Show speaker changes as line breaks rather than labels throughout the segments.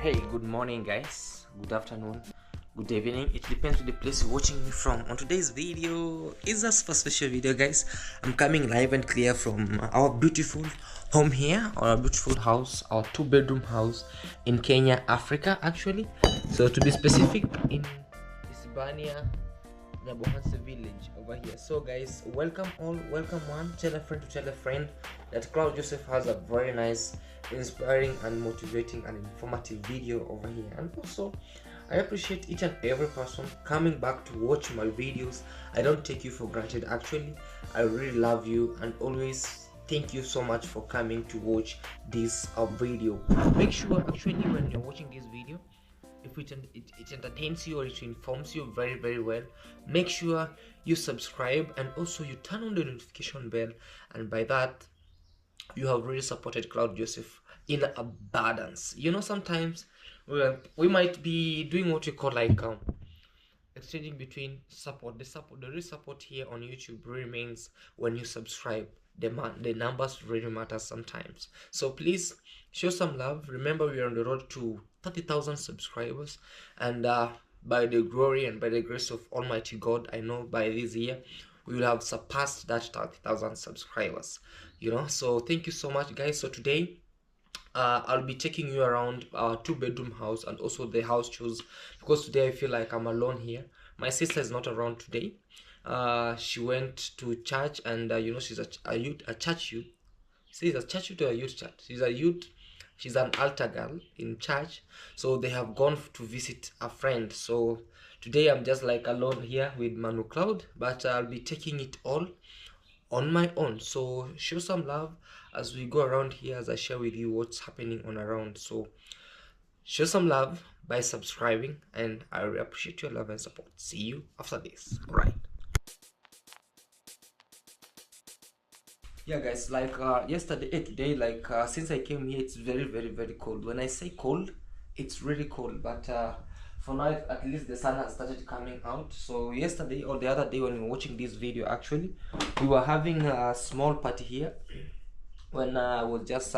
Hey, good morning guys, good afternoon, good evening. It depends on the place you're watching me from. On today's video is a special video guys. I'm coming live and clear from our beautiful home here, our beautiful house, our 2-bedroom house in Kenya, Africa actually. So to be specific, in Isibania Nyabohanse village over here. So guys, welcome all, welcome one, tell a friend to tell a friend that Claude Joseph has a very nice, inspiring and motivating and informative video over here. And also I appreciate each and every person coming back to watch my videos. I don't take you for granted actually. I really love you and always thank you so much for coming to watch this video. Make sure actually when you're watching this video, if it entertains you or it informs you very well, make sure you subscribe and also you turn on the notification bell, and by that you have really supported Claude Joseph in abundance. You know, sometimes we might be doing what we call like exchanging between support. The real support here on YouTube remains when you subscribe. The numbers really matter sometimes, so please show some love. Remember, we are on the road to 30,000 subscribers, and by the glory and by the grace of Almighty God, I know by this year we will have surpassed that 30,000 subscribers, you know. So thank you so much guys. So today I'll be taking you around our 2-bedroom house and also the house chores, because today I feel like I'm alone here. My sister is not around today. She went to church, and you know, she's a church youth. She's a church youth or a youth church. She's a youth. She's an altar girl in church, so they have gone to visit a friend. So today I'm just like alone here with Manu Cloud, but I'll be taking it all on my own. So show some love as we go around here, as I share with you what's happening on around. So show some love by subscribing, and I really appreciate your love and support. See you after this. All right. Yeah guys, like yesterday today, like since I came here, it's very cold. When I say cold, it's really cold, but for now at least the sun has started coming out. So yesterday or the other day when we were watching this video, actually we were having a small party here when I was just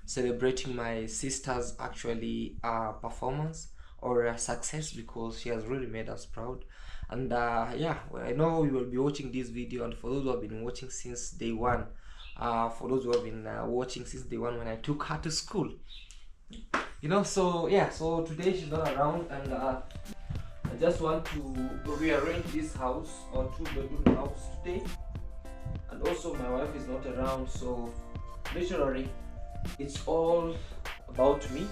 celebrating my sister's actually performance or success, because she has really made us proud. And yeah, well, I know you will be watching this video, and for those who have been watching since day one, for those who have been watching since day one when I took her to school, you know. So yeah, so today she's not around, and I just want to rearrange this house, our 2-bedroom house today. And also my wife is not around, so literally it's all about me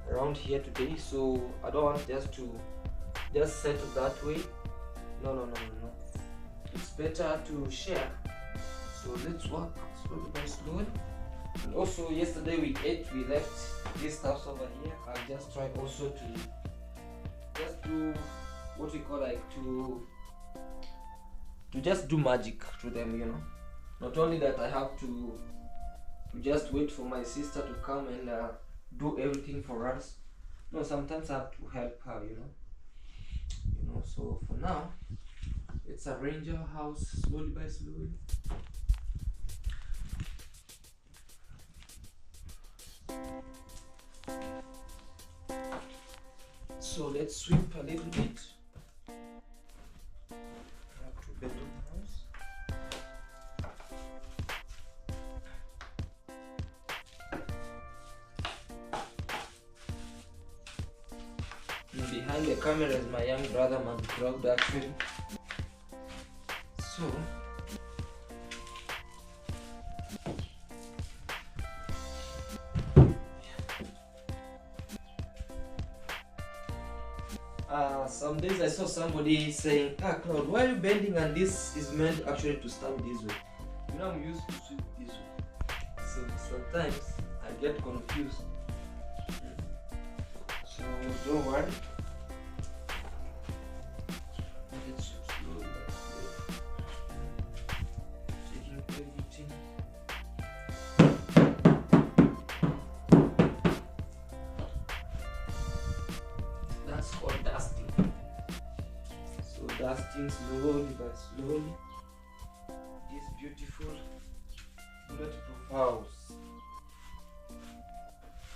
around here today. So I don't want just settle that way. No, it's better to share. So let's work slowly by slowly. And also yesterday we left this stuff over here. I'll just try also to just do what we call like to just do magic to them, you know. Not only that, I have to just wait for my sister to come and do everything for us. No, sometimes I have to help her, you know. So for now, let's arrange our house slowly by slowly. So let's sweep a little bit. 2-bedroom house. And behind the camera is my young brother, man, Claude, actually. So some days I saw somebody saying, Claude, why are you bending and this is meant actually to stand this way? You know, I'm used to sweep this way. So sometimes I get confused. So don't worry. Let's slowly taking everything. That's called dusting. So dusting slowly by slowly this beautiful bulletproof house.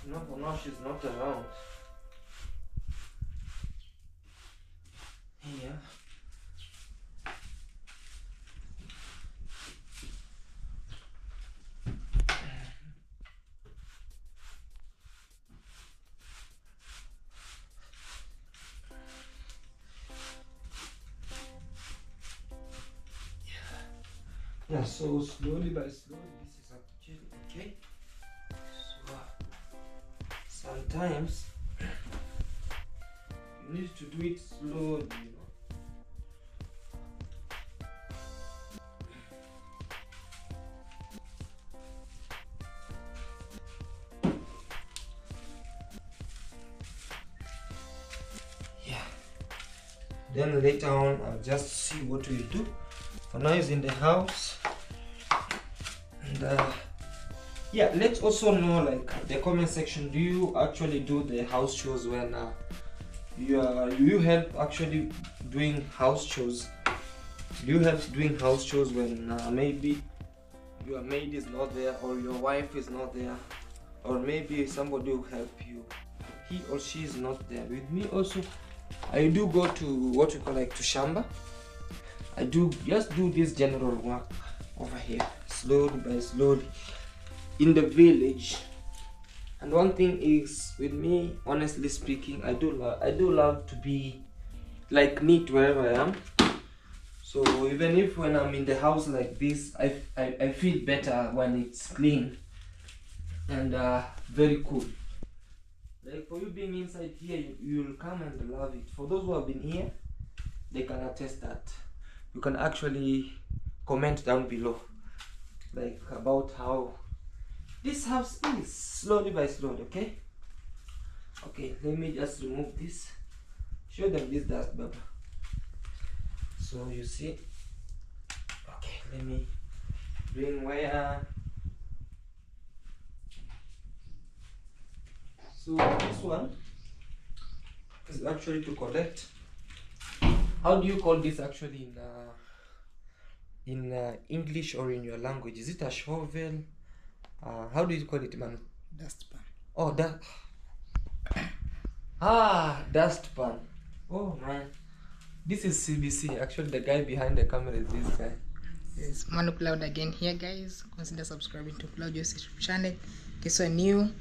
No, for now she's not around. Here. Yeah, so slowly by slowly, this is actually okay. So sometimes you need to do it slowly, you know. Yeah. Then later on, I'll just see what we'll do. For now, he's in the house. And yeah, let's also know, like, the comment section, do you actually do the house chores when you help actually doing house chores? Do you help doing house chores when maybe your maid is not there, or your wife is not there, or maybe somebody will help you, he or she is not there? With me also, I do go to what we call like to Shamba. I do just do this general work over here, slowly by slowly, in the village. And one thing is, with me, honestly speaking, I do love to be like neat wherever I am. So even if when I'm in the house like this, I feel better when it's clean and very cool. Like for you being inside here, you'll come and love it. For those who have been here, they can attest that. You can actually comment down below, like about how this house is, slowly by slowly. Okay, let me just remove this, show them this dust bubble. So you see, okay, let me bring wire. So this one is actually to collect. How do you call this actually in English or in your language? Is it a shovel? How do you call it, man?
Dustpan.
Oh, that. Dustpan. Oh man, this is CBC. Actually, the guy behind the camera is this guy.
It's Claude again here, guys. Consider subscribing to Claude YouTube channel. In case you're new,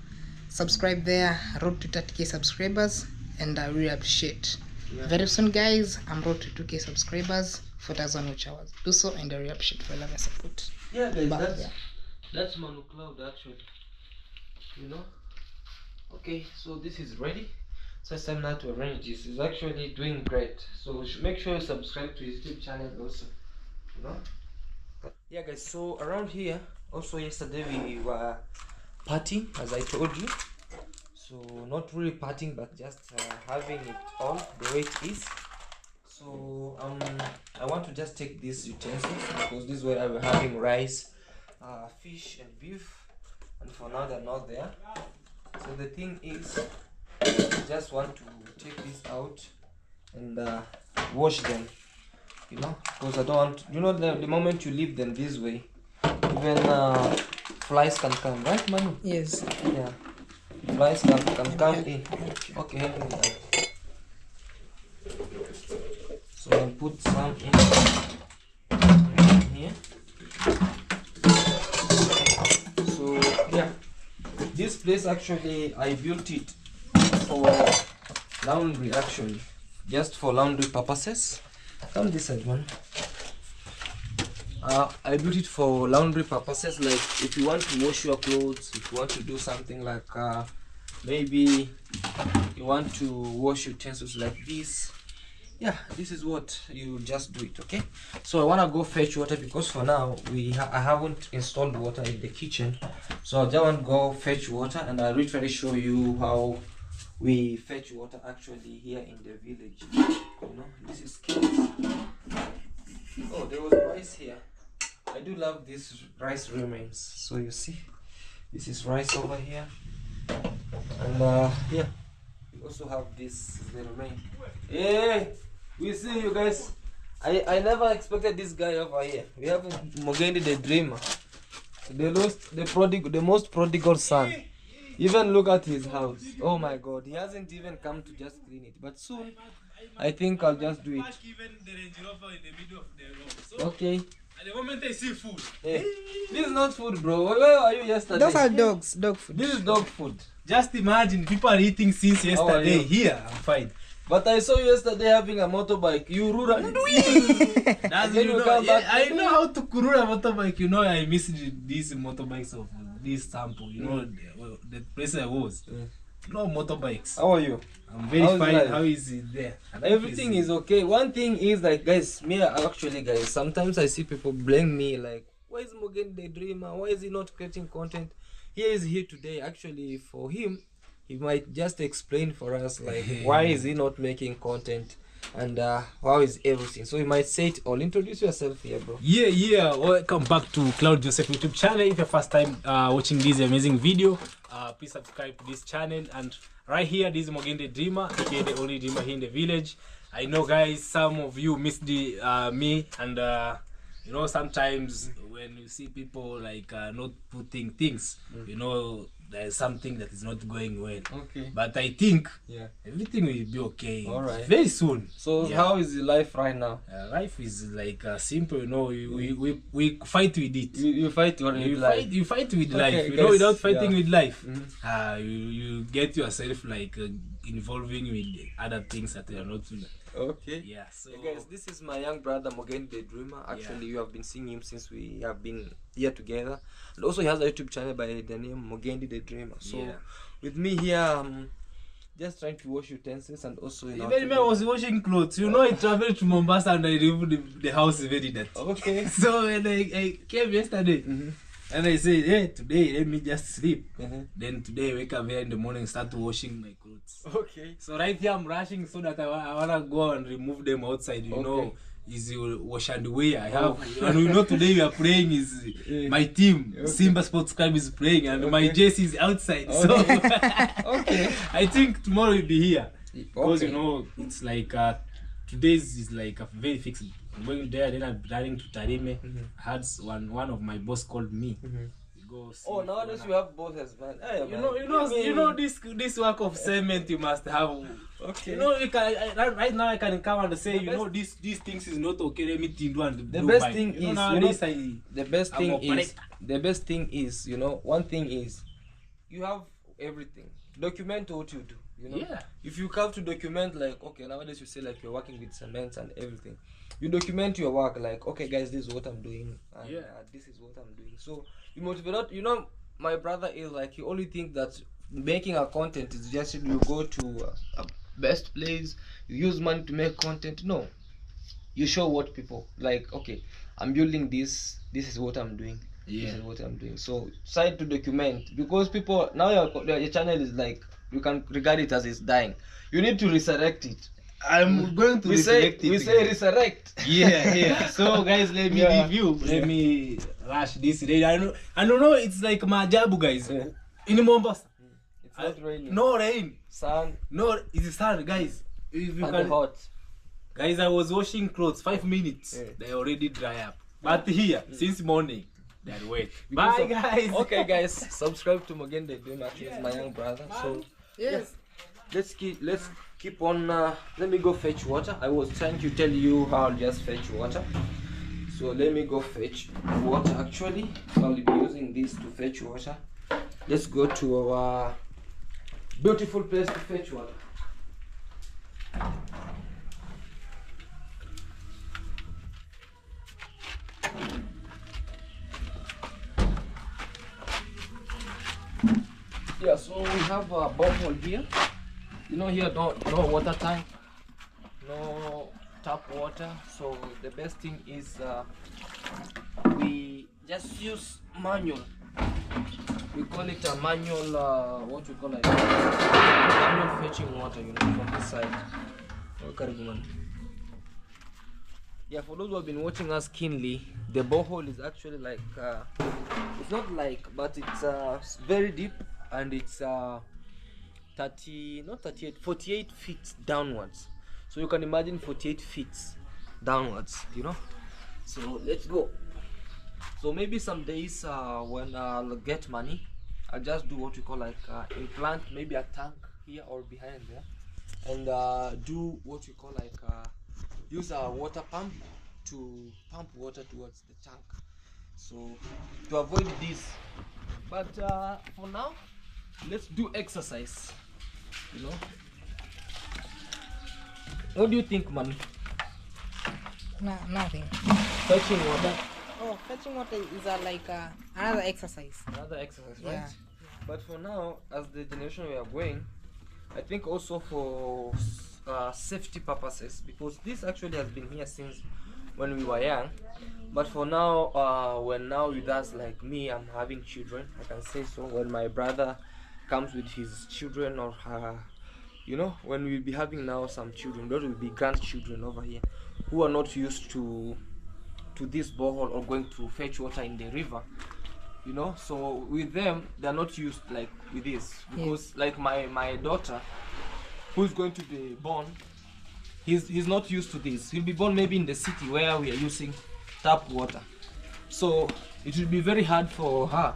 subscribe there. Road to 30k subscribers, and I really appreciate. Yeah. Very soon, guys, I'm road to 2k subscribers, 4,000 watch hours. Do so, and I really appreciate for love and support.
Yeah, guys, that's Claude actually. You know. Okay, so this is ready. So it's time now to arrange this. It's actually doing great. So make sure you subscribe to his YouTube channel also. You know. Yeah, guys. So around here, also yesterday we were partying, as I told you. So not really partying, but just having it all the way it is. So I want to just take these utensils because this is where I was having rice, fish and beef, and for now they're not there. So the thing is, I just want to take this out and wash them, you know, because I don't want, you know, the moment you leave them this way, even flies can come, right, Manu?
Yes.
Yeah. Flies can come in. Okay, help me out. So I'll put some in here. So yeah, this place actually I built it for laundry, actually, just for laundry purposes. Come this side, one. I built it for laundry purposes, like if you want to wash your clothes, if you want to do something like maybe you want to wash utensils like this. Yeah, this is what you just do it. Okay, so I want to go fetch water because for now I haven't installed water in the kitchen, so I just want to go fetch water, and I'll literally show you how we fetch water actually here in the village. You know, this is kids. Oh, there was rice here. I do love this rice remains. So you see, this is rice over here, and yeah, we also have this the remain. Hey, we see you guys. I never expected this guy over here. We have Mogendi the dreamer, the most prodigal son. Even look at his house. Oh my god, he hasn't even come to just clean it. But soon, I think I'll just do it. Okay.
At the moment I see food.
Hey. This is not food, bro. Where were you yesterday?
Those are dogs, dog food.
This is dog food.
Just imagine people are eating since yesterday. Here, I'm fine.
But I saw you yesterday having a motorbike. You rura.
That's
Then you come back.
I know how to kurura motorbike. You know, I missed these motorbikes of this sample. You know, the place I was. No motorbikes.
How are you?
I'm very fine.
Life?
How is it there?
Everything is okay. One thing is like, guys, me actually, guys, sometimes I see people blame me like, why is Mugen the dreamer? Why is he not creating content? He is here today. Actually, for him, he might just explain for us like why is he not making content and how is everything. So you might say it all. Introduce yourself here, bro.
Yeah. Welcome back to Claude Joseph YouTube channel. If your first time watching this amazing video, please subscribe to this channel. And right here, this is Mugen the dreamer, aka the only dreamer here in the village. I know, guys, some of you missed the me, and you know, sometimes when you see people like not putting things, you know, there's something that is not going well.
Okay.
But I think
Yeah.
everything will be okay.
All right.
Very soon.
So how is your life right now?
Life is like simple, you know. We fight with it.
You fight with life.
You fight with
Okay,
life. You
guys,
know, without fighting
yeah.
with life, you get yourself like involving with other things that are not.
Okay.
Yeah. So
Hey guys, this is my young brother Mugen the dreamer. Actually, you have been seeing him since we have been here together, and also he has a YouTube channel by the name Mugen the dreamer. So
Yeah.
with me here, just trying to wash utensils and also
even when I was washing clothes, you know, I traveled to Mombasa and I removed the house very dirty.
Okay.
So when I came yesterday. And I said, hey, today let me just sleep. Then today I wake up here in the morning, start washing my clothes.
Okay.
So right here I'm rushing so that I wanna go and remove them outside. You know, is wash and wear. I have, and you know, today we are playing is my team. Simba Sports Club is playing, and my jersey is outside. So
Okay.
I think tomorrow will be here because you know it's like today's is like a very fixed. I'm going there, then I'm running to Tarime. I had one of my boss called me. Go see
Nowadays you have both as well. Hey,
you know this work of cement you must have.
Okay.
You know, you can right now I can come and say, you know, these things is not okay. Let me do and
The best thing is,
the
best thing is, you know, one thing is, you have everything. Document what you do. You know,
Yeah.
if you have to document like, okay, nowadays you say like you're working with cement and everything, you document your work like, okay guys, this is what I'm doing, and this is what I'm doing. So you motivate. You know, my brother is like, he only think that making a content is just you go to a best place, you use money to make content. No, you show what people like. Okay, I'm building this. This is what I'm doing. This is what I'm doing. So try to document, because people now your channel is like, you can regard it as it's dying. You need to resurrect it.
I'm going to resurrect it.
We say resurrect.
Yeah. So guys, let me review. Let me rush this day. I don't know. It's like Majabu, guys. In Mombasa,
It's not raining.
no rain.
Sun.
No, it's sun, guys. If you
And
can,
hot.
guys, I was washing clothes 5 minutes. They already dry up. But here, since morning, they're wet. Bye, guys.
Okay, guys, subscribe to Mugen the dreamer. He's my young brother. So
Yes.
let's keep on. Let me go fetch water. I was trying to tell you how I'll just fetch water. So let me go fetch water. Actually, I'll be using this to fetch water. Let's go to our beautiful place to fetch water. Yeah, so we have a borehole here. You know, here no water tank, no tap water. So the best thing is we just use manual. We call it a manual. What we call it? Manual fetching water. You know, from this side. Yeah, for those who have been watching us keenly, the borehole is actually like it's not like, but it's very deep, and it's 48 feet downwards. So you can imagine 48 feet downwards, you know. So let's go. So maybe some days when I'll get money, I'll just do what we call like implant maybe a tank here or behind there, and do what we call like use a water pump to pump water towards the tank, so to avoid this. But for now, let's do exercise, you know. What do you think, man?
Nothing.
Fetching water.
Oh, fetching water is another exercise.
Another exercise, right?
Yeah.
But for now, as the generation we are going, I think also for safety purposes, because this actually has been here since when we were young. But for now, when now with us, like me, I'm having children, I can say so. When my brother comes with his children, or you know, when we'll be having now some children, those will be grandchildren over here who are not used to this borehole or going to fetch water in the river, you know. So with them, they're not used like with this, because like my daughter who's going to be born, he's not used to this. He'll be born maybe in the city where we are using tap water, so it will be very hard for her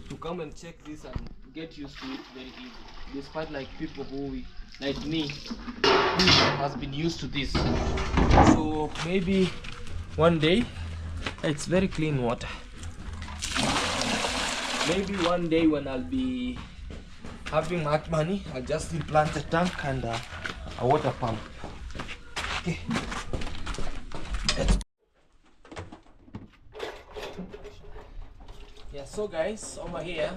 to come and check this and get used to it very easy, despite like people like me who has been used to this. So maybe one day, it's very clean water. Maybe one day when I'll be having much money, I'll just implant a tank and a water pump. Okay. Yeah, so guys, over here,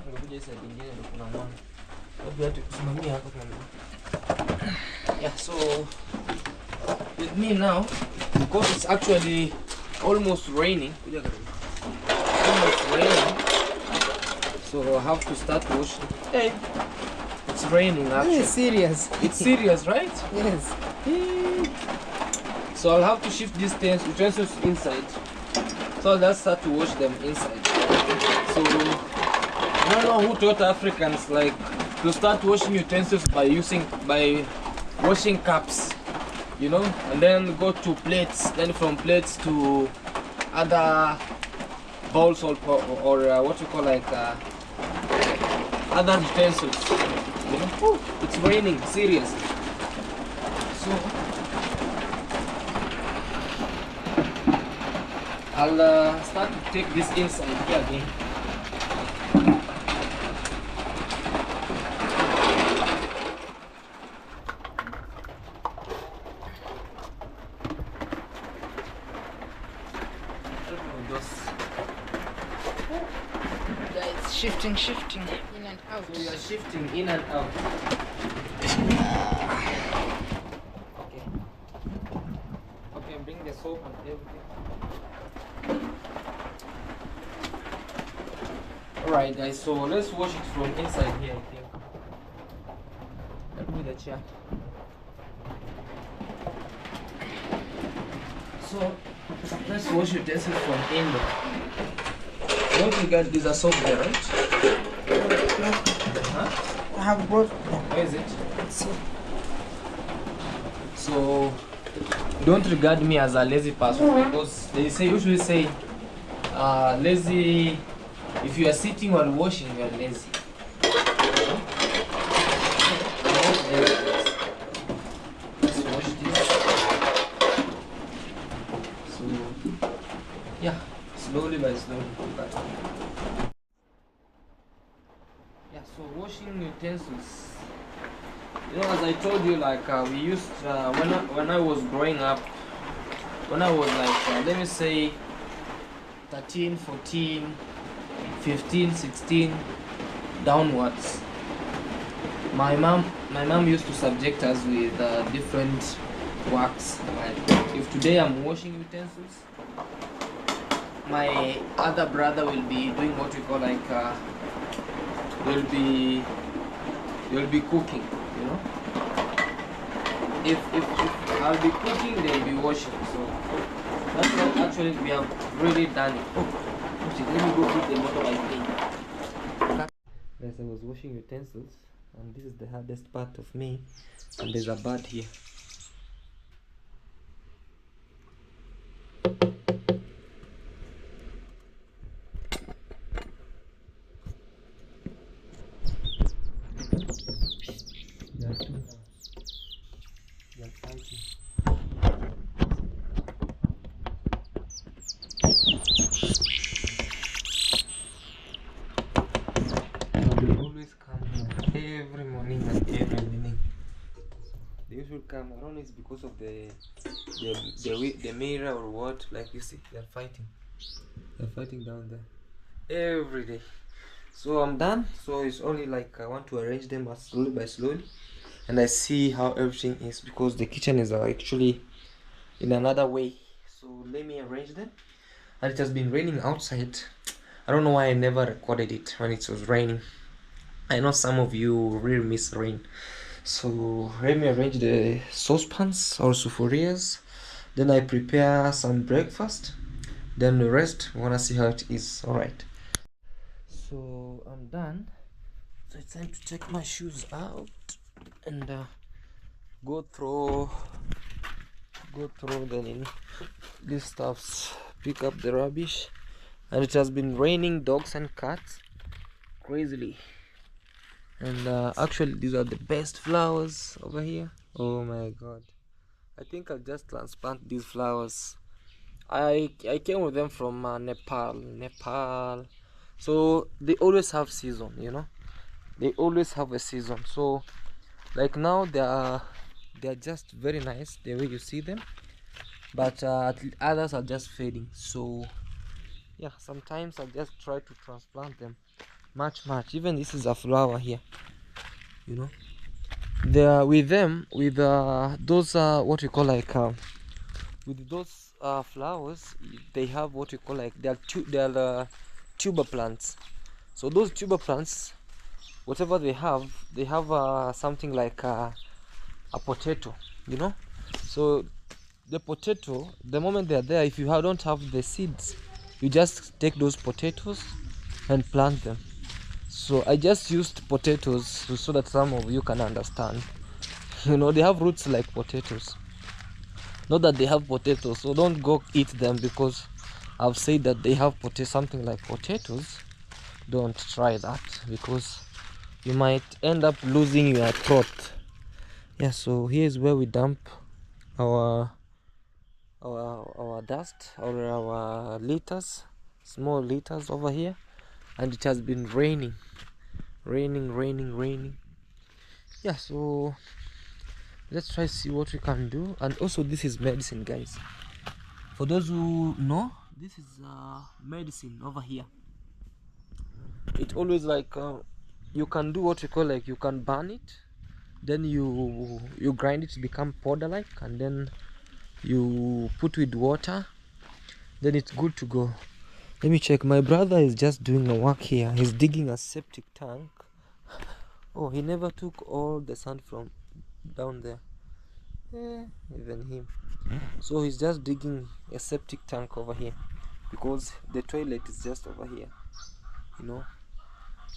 yeah, so with me now, because it's actually almost raining, so I have to start washing. Hey, it's raining actually.
This is serious.
It's serious, right?
Yes.
So I'll have to shift these utensils inside. So I'll just start to wash them inside. So I don't know who taught Africans like to start washing utensils by washing cups, you know, and then go to plates, then from plates to other bowls or what you call like other utensils, you know. Ooh, it's raining seriously. So I'll start to take this inside here again.
Guys, shifting in and out.
So you are shifting in and out. Okay. Okay, bring the soap and everything. Alright guys, so let's wash it from inside here, I think. Help me with the chair. So let's wash utensils from in there. Don't forget there's a soap there, right? Huh?
I have brought.
Where is it? So don't regard me as a lazy person, because they usually say lazy. If you are sitting while washing, you are lazy. Let's wash this. So yeah, slowly by slowly. Yeah, so washing utensils. You know, as I told you, like we used when I was growing up, when I was like let me say 13, 14, 15, 16 downwards, my mom used to subject us with different works. Like if today I'm washing utensils, my other brother will be doing what we call like will be cooking, you know. If I'll be cooking, they'll be washing. So that's what actually we have really done it. Oh, let me go put the bottle I think. Guys, I was washing utensils, and this is the hardest part of me, and there's a bird here. fighting. They always come every morning and every evening. They usually come. I don't know, it's because of the mirror or what. Like you see, they're fighting. They're fighting down there every day. So I'm done. So it's only like I want to arrange them as slowly by slowly, and I see how everything is, because the kitchen is actually in another way. So let me arrange them. And it has been raining outside. I don't know why I never recorded it when it was raining. I know some of you really miss rain. So let me arrange the saucepans or sufurias. Then I prepare some breakfast. Then the rest, we wanna see how it is. Alright. So I'm done. So it's time to take my shoes out and go through these stuffs, pick up the rubbish. And it has been raining dogs and cats crazily. And actually these are the best flowers over here. Oh my god, I think I'll just transplant these flowers. I came with them from Nepal. So they always have season, you know, they always have a season. So like now they are just very nice the way you see them, but others are just fading. So yeah, sometimes I just try to transplant them much. Even this is a flower here, you know. There with them, with those what we call like with those flowers, they have what we call like they are tuber plants. So those tuber plants, whatever they have something like a potato, you know. So the potato, the moment they are there, if you don't have the seeds, you just take those potatoes and plant them. So I just used potatoes so that some of you can understand. You know, they have roots like potatoes. Not that they have potatoes, so don't go eat them because I've said that they have something like potatoes. Don't try that because you might end up losing your throat. Yeah, so here's where we dump our dust or our litters, small litters over here. And it has been raining. Yeah, so let's try see what we can do. And also this is medicine, guys. For those who know, this is medicine over here. It always like you can do what you call like you can burn it, then you grind it to become powder like, and then you put with water, then it's good to go. Let me check. My brother is just doing a work here. He's digging a septic tank. Oh, he never took all the sand from down there. Even him. So he's just digging a septic tank over here because the toilet is just over here, you know.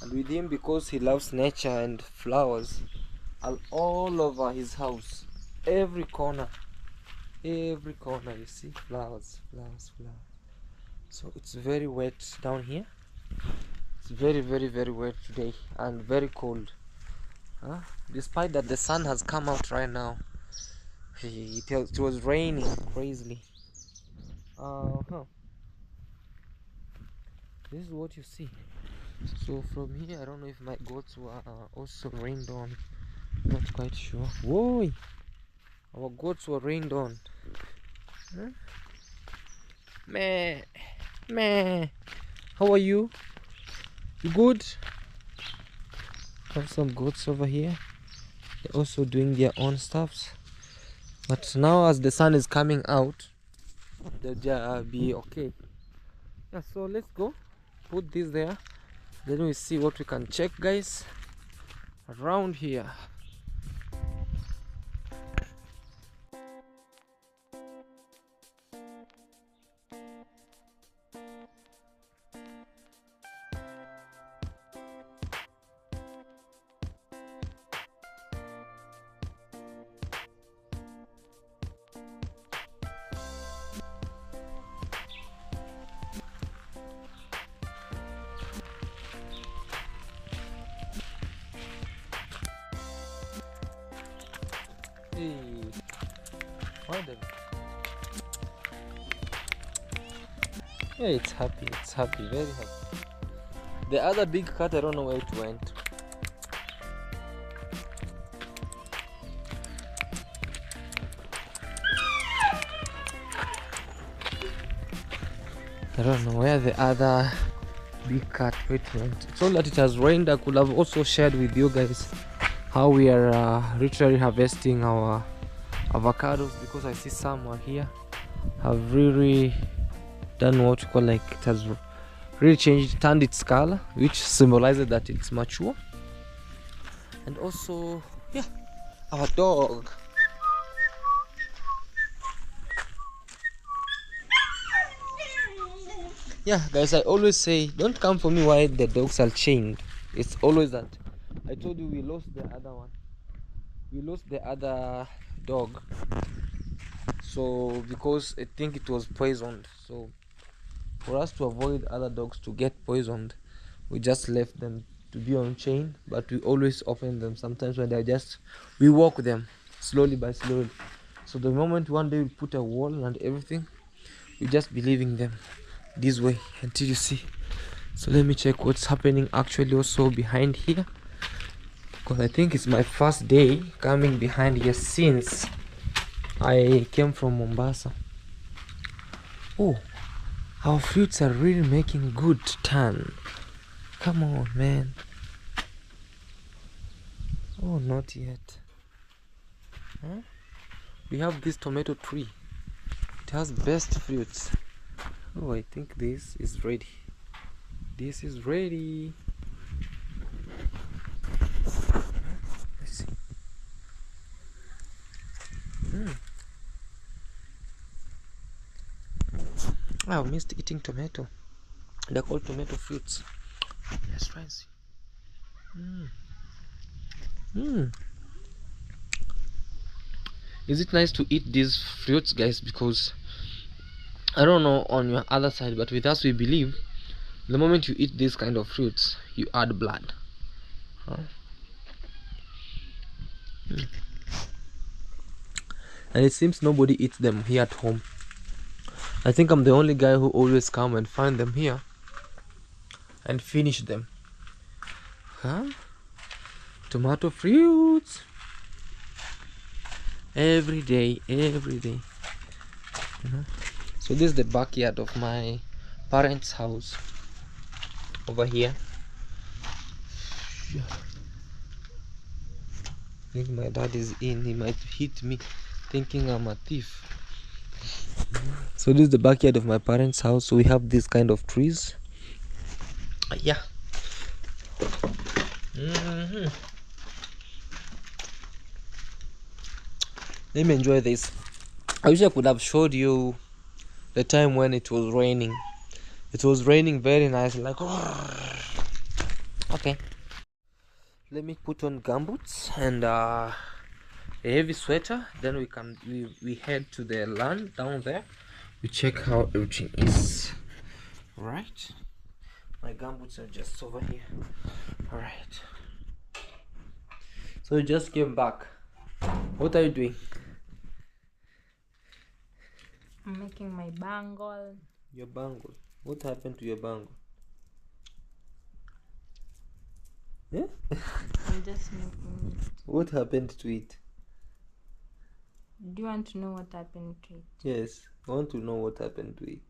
And with him, because he loves nature and flowers, all over his house, every corner you see flowers. So it's very wet down here. It's very wet today and very cold. Despite that the sun has come out right now, it was raining crazily. This is what you see. So from here, I don't know if my goats were also rained on. Not quite sure. Whoa! Our goats were rained on. Huh? Meh. How are you? You good? Have some goats over here. They're also doing their own stuffs. But now as the sun is coming out, they'll be okay. Yeah, so let's go. Put this there. Then we see what we can check, guys, around here. Hey, Why the... Yeah, it's happy, very happy. The other big cat, I don't know where it went. I don't know where the other big cat went. It's all that it has rained. I could have also shared with you guys how we are literally harvesting our avocados, because I see some are here have really done what you call, like, it has really turned its color, which symbolizes that it's mature. And also, yeah, our dog. Yeah, guys, I always say, don't come for me while the dogs are chained. It's always that. I told you we lost the other one. We lost the other dog. So, because I think it was poisoned. So, for us to avoid other dogs to get poisoned, we just left them to be on chain. But we always open them sometimes when they're we walk them slowly by slowly. So, the moment one day we put a wall and everything, we just be leaving them this way until you see. So let me check what's happening actually also behind here, because I think it's my first day coming behind here since I came from Mombasa. Oh, our fruits are really making good turn. Come on, man. Oh, not yet. Huh? We have this tomato tree. It has best fruits. Oh, I think this is ready. This is ready. Let's see. I missed eating tomato. They're called tomato fruits. Let's try and see. Is it nice to eat these fruits, guys? Because I don't know on your other side, but with us we believe the moment you eat these kind of fruits, you add blood. Huh? And it seems nobody eats them here at home. I think I'm the only guy who always come and find them here and finish them. Huh? Tomato fruits. Every day. So this is the backyard of my parents' house over here. I think my dad is in. He might hit me thinking I'm a thief. So this is the backyard of my parents' house. So we have this kind of trees. Yeah. Let me enjoy this. I wish I could have showed you the time when it was raining. It was raining very nice, like okay. Let me put on gumboots and a heavy sweater, then we head to the land down there. We check how everything is. Right, my gumboots are just over here. All right, so we just came back. What are you doing?
I'm making my bangle.
Your bangle? What happened to your bangle? Yeah?
I'm just making it.
What happened to it?
Do you want to know what happened to it?
Yes, I want to know what happened to it.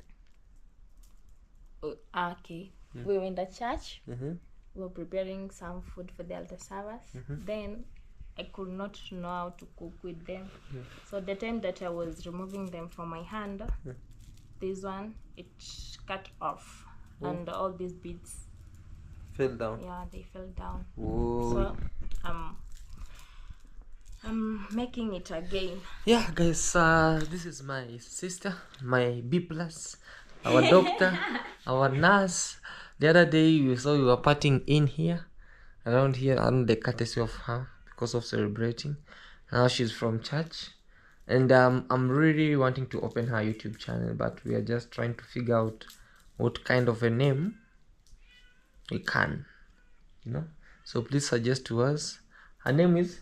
Okay. We went to church.
Mm-hmm.
We were preparing some food for the altar service. Then I could not know how to cook with them. So the time that I was removing them from my hand, this one, it cut off. And all these beads
Fell down.
Yeah, they fell down.
Whoa.
So I'm making it again.
Yeah, guys, this is my sister, my B plus, our doctor, our nurse. The other day we saw you were partying in here, around here, under the courtesy of her because of celebrating. Now she's from church, and I'm really wanting to open her YouTube channel, but we are just trying to figure out what kind of a name we can, So please suggest to us. Her name is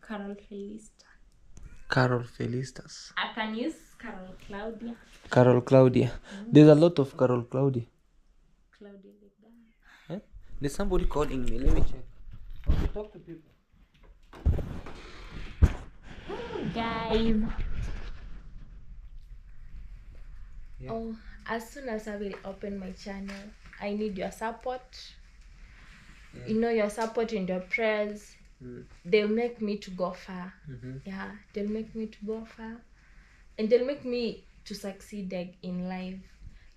Carol Philista.
Carol Felistas.
I can use Carol Claudia.
Carol Claudia. There's a lot of Carol Claudia.
Claudia like that.
Eh? There's somebody calling me. Let me check. Okay, talk to people.
Guys.
Yeah.
Oh, as soon as I will open my channel, I need your support.
Yeah.
You know, your support and your prayers. They'll make me to go far. Yeah, they'll make me to go far. And they'll make me to succeed in life.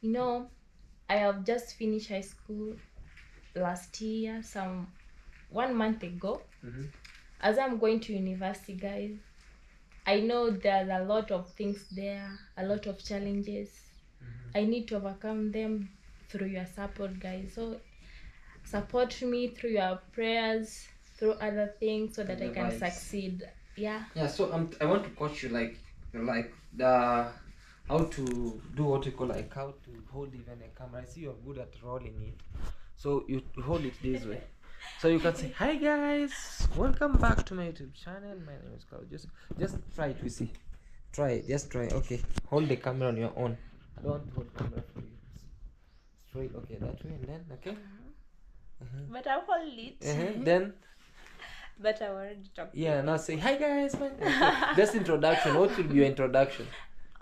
You know, I have just finished high school last year, 1 month ago. As I'm going to university, guys, I know there's a lot of things there, a lot of challenges. I need to overcome them through your support, guys. So support me through your prayers, through other things, so that I can succeed. Yeah.
Yeah. So I want to coach you like the how to do what you call like how to hold even a camera. I see you're good at rolling it. So you hold it this way. So you can say, "Hi guys, welcome back to my YouTube channel. My name is Claude." Just try it. We see. Try it. Just try. Okay. Hold the camera on your own. I don't want to hold camera for you. Straight. Okay, that way and then okay.
But I'll hold it.
Then.
But I already talked.
Yeah. Now say, "Hi guys, my name." Just introduction. What will be your introduction?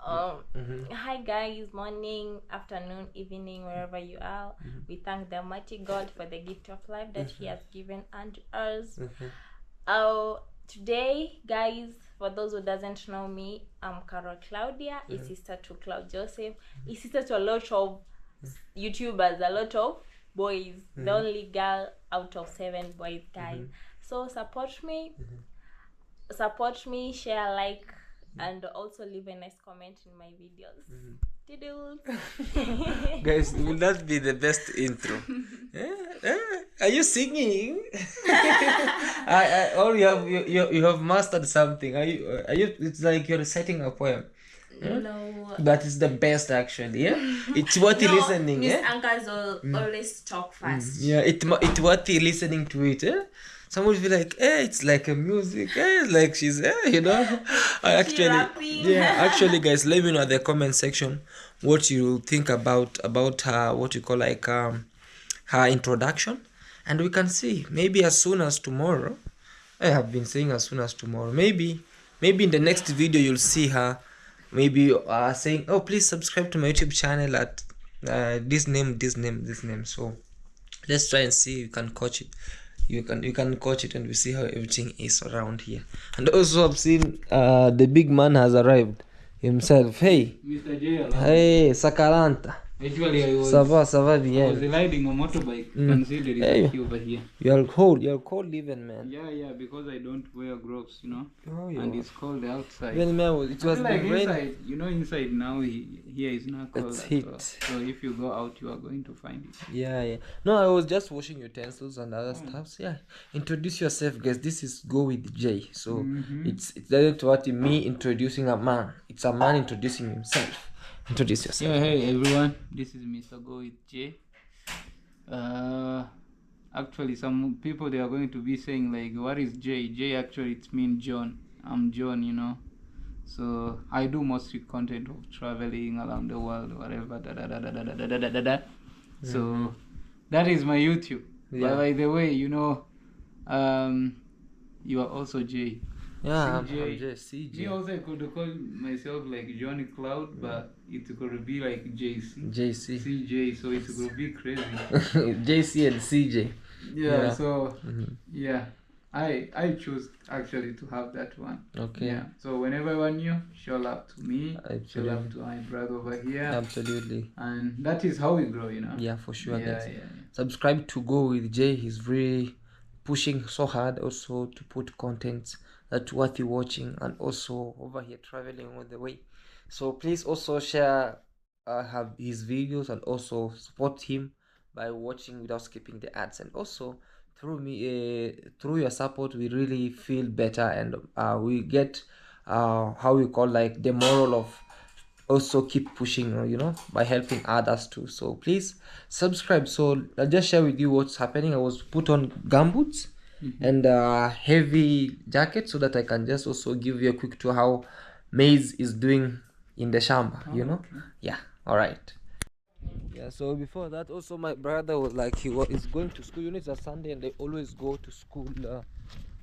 Hi guys, morning, afternoon, evening, wherever you are. We thank the Almighty God for the gift of life that He has given unto us. Today, guys, for those who doesn't know me, I'm Carol Claudia, a sister to Claude Joseph, a sister to a lot of YouTubers, a lot of boys, the only girl out of 7 boys, guys. So support me, share, like, and also leave a nice comment in my videos. Diddles.
Guys, will that be the best intro? Are you singing? Or you have mastered something? Are you? It's like you're reciting a poem.
No.
That is the best actually. Yeah, it's worth listening.
Miss
Yeah?
Uncles always talk fast.
Yeah, it's worth listening to it. Eh? Someone will be like, it's like a music. It's like she's, you know. Actually, guys, let me know in the comment section what you think about her, what you call like her introduction, and we can see maybe as soon as tomorrow. I have been saying as soon as tomorrow. Maybe in the next video you'll see her. Maybe saying, "Oh, please subscribe to my YouTube channel at this name." So let's try and see. You can coach it. You can coach it, and we see how everything is around here. And also, I've seen the big man has arrived himself. Hey,
Mr. J.
hey, Sakaranta.
Actually, I was
bien.
riding a motorbike. Consider it over here.
You're cold even, man.
Yeah, because I don't wear gloves, you know.
Oh, yeah.
And it's cold outside.
Even man, it was
like
raining.
inside, you know, inside now here is not cold.
It's heat.
So if you go out, you are going to find it.
Yeah. No, I was just washing utensils and other stuff. So, yeah, introduce yourself, guys. This is Go with Jay. So it's doesn't what me introducing a man. It's a man introducing himself. Introduce yourself.
Yeah, hey everyone. This is Mr. Go with Jay. Actually, some people they are going to be saying like, "What is Jay?" Jay actually it means John. I'm John, you know. So I do mostly content of traveling around the world, whatever. So that is my YouTube.
Yeah.
But by the way, you know, you are also Jay.
Yeah,
CJ.
I'm just CJ.
Me also I could call myself like Johnny Cloud, but it could be like JC.
JC.
CJ, so it could be crazy.
JC and CJ.
Yeah. So yeah, I choose actually to have that one.
Okay.
Yeah. So whenever one new, show love to me.
Absolutely.
Show love to my brother over here.
Absolutely.
And that is how we grow, you know.
Yeah, for sure.
Yeah,
Guys.
yeah.
Subscribe to Go with Jay. He's really pushing so hard also to put contents that's worth you watching, and also over here traveling all the way. So please also share have his videos, and also support him by watching without skipping the ads. And also through your support, we really feel better, and we get how we call like the moral of also keep pushing, you know, by helping others too. So please subscribe. So I'll just share with you what's happening. I was put on gumboots, and heavy jacket, so that I can just also give you a quick tour how maize is doing in the shamba, you know. Yeah, all right. Yeah, so before that also my brother was like, is going to school. You know, it's a Sunday and they always go to school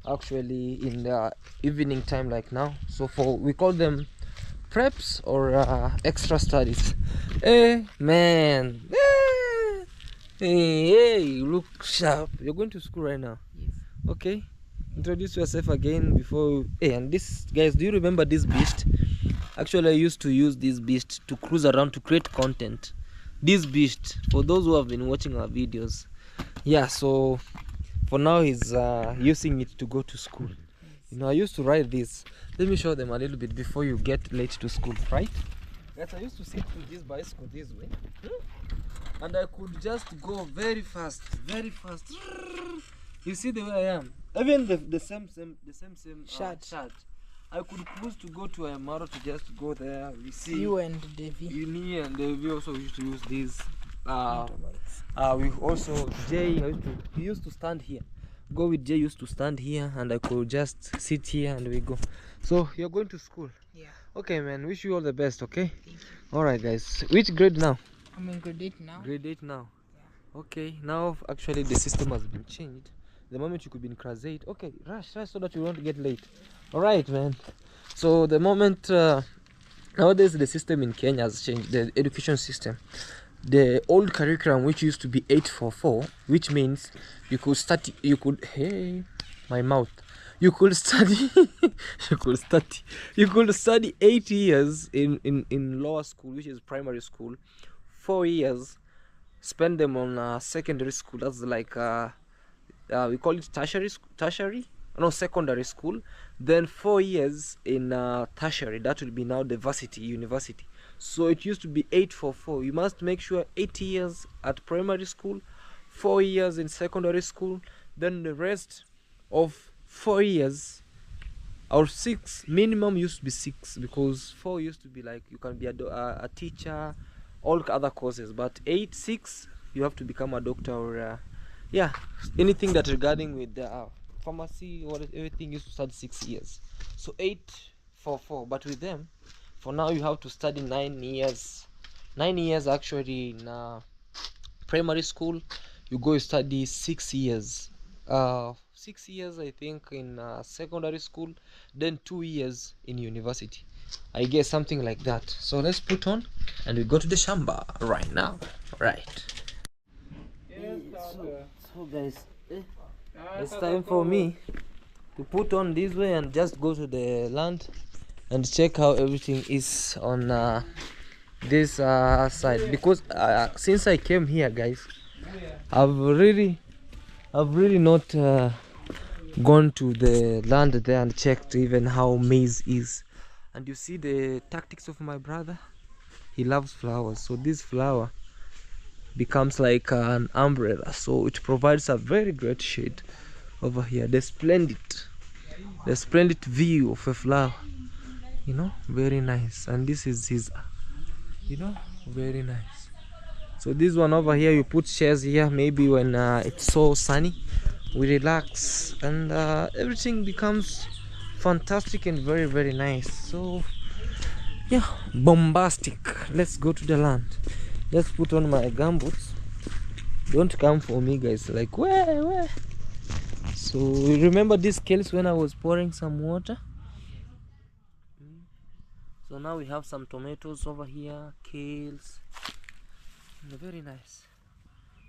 actually in the evening time like now. So we call them preps or extra studies. Hey man, hey, you look sharp. You're going to school right now?
Yes.
Okay, introduce yourself again before. Hey, and this, guys, do you remember this beast? Actually, I used to use this beast to cruise around to create content. This beast, for those who have been watching our videos, yeah. So for now he's using it to go to school. You know, I used to ride this. Let me show them a little bit before you get late to school, right? Yes, I used to sit with this bicycle this way, and I could just go very fast, very fast. You see the way I am. Even the same shirt. I could cruise to go to Amaro to just go there. We see
You and Davy.
me and Davy also used to use these. We also he used to stand here. Go with Jay used to stand here, and I could just sit here and we go. So you're going to school?
Yeah.
Okay, man. Wish you all the best. Okay.
Thank you.
All right, guys. Which grade now?
I'm in grade 8 now.
Grade 8 now. Okay. Now actually the system has been changed. The moment you could be in class 8. Okay, rush so that you won't get late. All right, man. So the moment nowadays the system in Kenya has changed, the education system. The old curriculum, which used to be 844, which means you could study, you could study you could study 8 years in lower school, which is primary school, 4 years spend them on secondary school. That's like we call it secondary school. Then 4 years in tertiary. That will be now the university. So it used to be 844. You must make sure 8 years at primary school, 4 years in secondary school, then the rest of 4 years or 6 minimum used to be 6, because 4 used to be like you can be a teacher, all other courses, but 6 you have to become a doctor or anything that regarding with pharmacy or everything used to study 6 years. So 844, but with them for now you have to study 9 years. 9 years actually in primary school. You go study 6 years. 6 years I think in secondary school, then 2 years in university. I guess something like that. So let's put on and we go to the Shamba right now. Right. So guys, it's time for me to put on this way and just go to the land and check how everything is on this side, because since I came here, guys, I've really not gone to the land there and checked even how maize is. And you see the tactics of my brother. He loves flowers, so this flower becomes like an umbrella, so it provides a very great shade over here. The splendid view of a flower, you know, very nice. And this is his, you know, very nice. So this one over here, you put chairs here, maybe when it's so sunny we relax, and everything becomes fantastic and very, very nice. So yeah, bombastic. Let's go to the land. Let's put on my gumboots. Don't come for me, guys, like where. So remember these scales when I was pouring some water? So now we have some tomatoes over here, kales, very nice.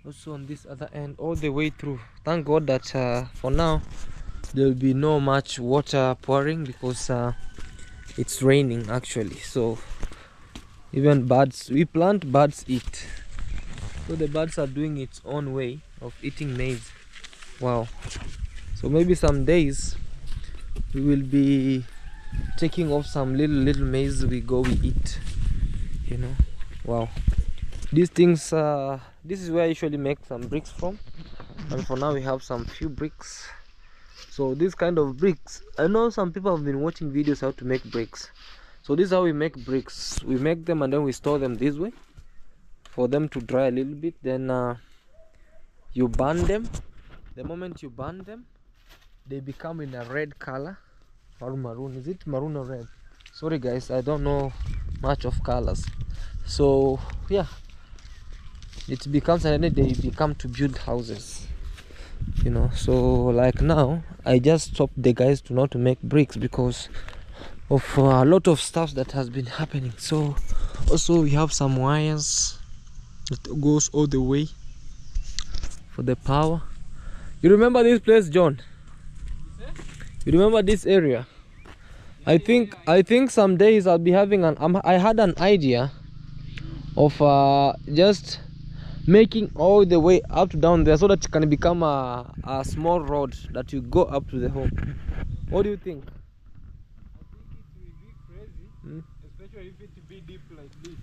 Also on this other end, all the way through. Thank God that for now there will be no much water pouring, because it's raining actually. So even birds, we plant, birds eat. So the birds are doing its own way of eating maize. Wow. So maybe some days we will be taking off some little maize we eat, you know. Wow. These things, this is where I usually make some bricks from, and for now we have some few bricks. So this kind of bricks, I know some people have been watching videos how to make bricks. So this is how we make bricks. We make them and then we store them this way for them to dry a little bit. Then you burn them. The moment you burn them, they become in a red color or maroon. Is it maroon or red? Sorry guys, I don't know much of colors. So yeah, it becomes, and then they become to build houses, you know. So like now I just stopped the guys to not to make bricks because of a lot of stuff that has been happening. So also we have some wires that goes all the way for the power. You remember this place, John? You remember this area? I think some days I'll be having I had an idea of just making all the way up to down there so that it can become a small road that you go up to the home. What do you think?
I think it will be crazy, especially if it be deep like this.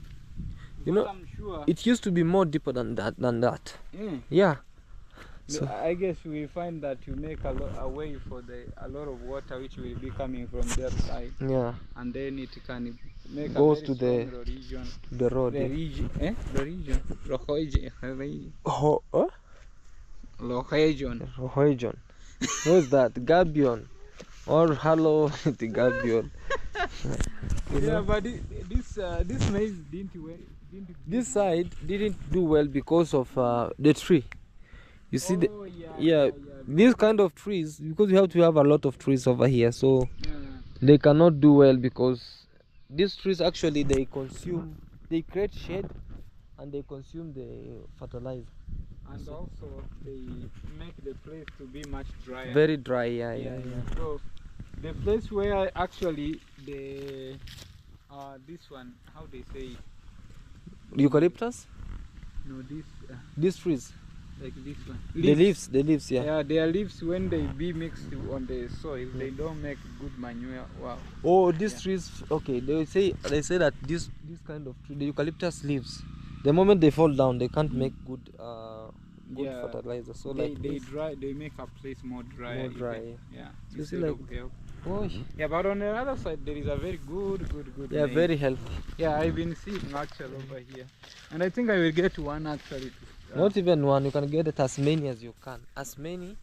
You know,
I'm sure
it used to be more deeper than that.
Yeah.
Yeah. So
I guess we'll find that you make a way for a lot of water which will be coming from that side,
yeah,
and then it can make
goes
a
to
very
the
strong region.
the road.
The region, the region,
Region. What's that? Gabion or hello the Gabion.
Yeah, but this maize didn't
This side didn't do well because of the tree. You see, these kind of trees, because you have to have a lot of trees over here, so they cannot do well because these trees actually they create shade and they consume the fertilizer.
And also they make the place to be much drier.
Very dry, yeah.
So the place where actually this one, how they say it?
Eucalyptus?
No,
These trees.
like this one.
The leaves, yeah.
Yeah, their leaves when they be mixed on the soil, they don't make good manure. Wow.
Oh, these trees. Okay, they say that this kind of tree, the eucalyptus leaves, the moment they fall down, they can't make good fertilizer. So
they
like
they make a place more dry.
More dry.
Yeah.
So you see like,
Yeah, but on the other side there is a very good.
yeah,
maize.
very healthy.
Yeah, I've been seeing actually over here, and I think I will get one actually.
Not even one. You can get it as many as you can. As many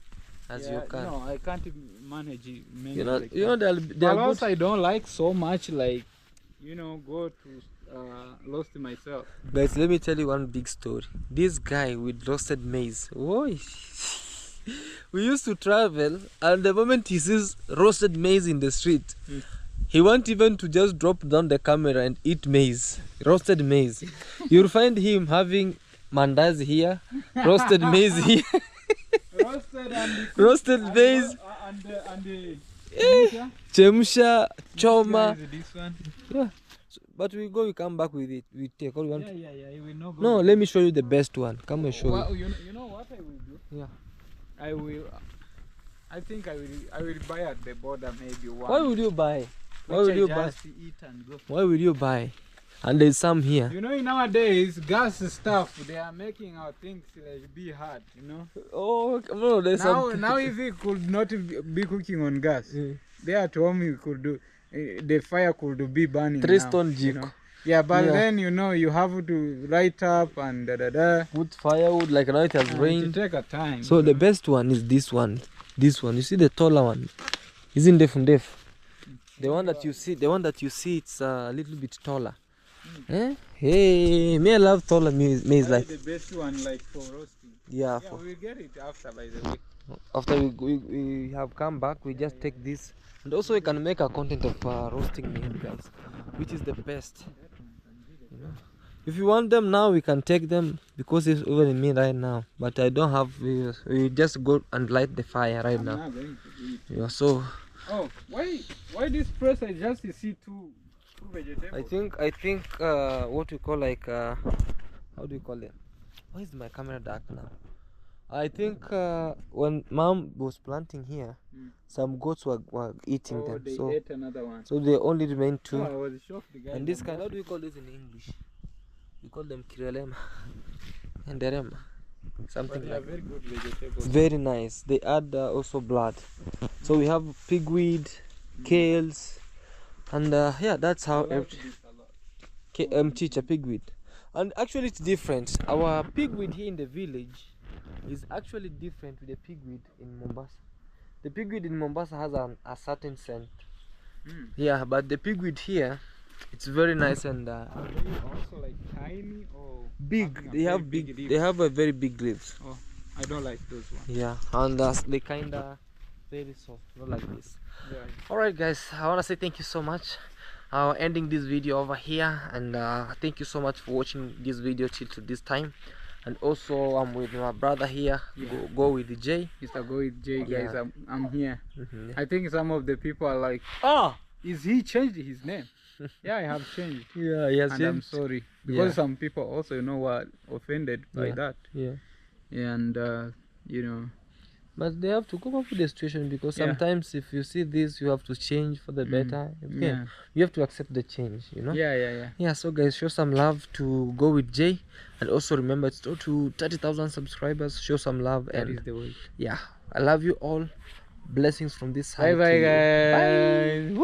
as you can.
No, I can't manage many.
You know,
like
you know
that.
they are
But also
good.
I don't like so much like, go to lost myself.
Guys, let me tell you one big story. This guy with roasted maize. Whoa. We used to travel, and the moment he sees roasted maize in the street, he wants even to just drop down the camera and eat maize, roasted maize. You'll find him having mandazi here, roasted maize here, roasted maize, chemsha, choma.
This one.
Yeah. So, but we come back with it. We take all we want.
Yeah. You will not go.
No, let me show you the best one. Come and show
Well,
you.
you know what I will do?
Yeah.
I think I will buy at the border maybe one.
Why would you buy? Why
which
would you
I
buy?
just eat and go.
Why would you buy? And there's some here.
Nowadays gas stuff they are making our things like be hard.
Oh no, there's some.
Now if we could not be cooking on gas, there at home we could do. The fire could be burning.
3
now,
stone jiko.
Yeah, but
Yeah.
then you have to light up and
Put firewood like now it has
It
rained.
take a time.
So the best one is this one. This one. You see the taller one? Isn't def? The one that you see, it's a little bit taller. Hey, me I love taller maize like.
the best one like for roasting.
Yeah.
Yeah, we'll get it after by the way.
After we have come back, we just take this, and also we can make a content of roasting maize, guys, which is the best. If you want them now, we can take them because it's over in me right now. But I don't have. We just go and light the fire right
I'm
now.
not going to eat.
Yeah. So
Oh, why this press? I just see two vegetables.
I think what we call like how do you call it? Why is my camera dark now? I think when mom was planting here, some goats were eating them.
They
So
ate another one.
so they only remain 2.
Oh, I was shocked. The guy
And this kind, how do we call this in English? We call them kirelema and derema, something
But they are
like that.
very good vegetables.
Very nice. They add also blood. So we have pigweed, kales, and yeah, that's how.
I like this a lot.
Chicha pigweed. And actually it's different. Our pigweed here in the village is actually different with the pigweed in Mombasa. The pigweed in Mombasa has a certain scent.
Mm.
Yeah, but the pigweed here, it's very nice and
Are they also like tiny or
big.
having a
They
very
have big.
leaf?
They have a very big leaves.
Oh, I don't like those ones.
Yeah, and they kinda very soft, not like this.
Yeah.
All right, guys. I wanna say thank you so much. Ending this video over here, and thank you so much for watching this video till to this time. And also, I'm with my brother here.
Yeah.
Go with the J.
Mr. Go with J, guys.
Yeah.
I'm here.
Mhm.
I think some of the people are like,
Oh,
is he changed his name? Yeah, I have changed.
yeah, yes,
And I'm sorry. Because
Yeah.
some people also, you know, were offended by
Yeah.
that.
Yeah.
And, you know,
But they have to cope up with the situation, because
Yeah.
sometimes if you see this, you have to change for the better. Okay.
yeah.
You have to accept the change, you know.
Yeah.
Yeah, so guys, show some love to Go with Jay, and also remember it's to 30,000 subscribers. Show some love,
That
and
is the way.
yeah, I love you all. Blessings from this
Bye
side.
bye,
to you.
guys.
Bye.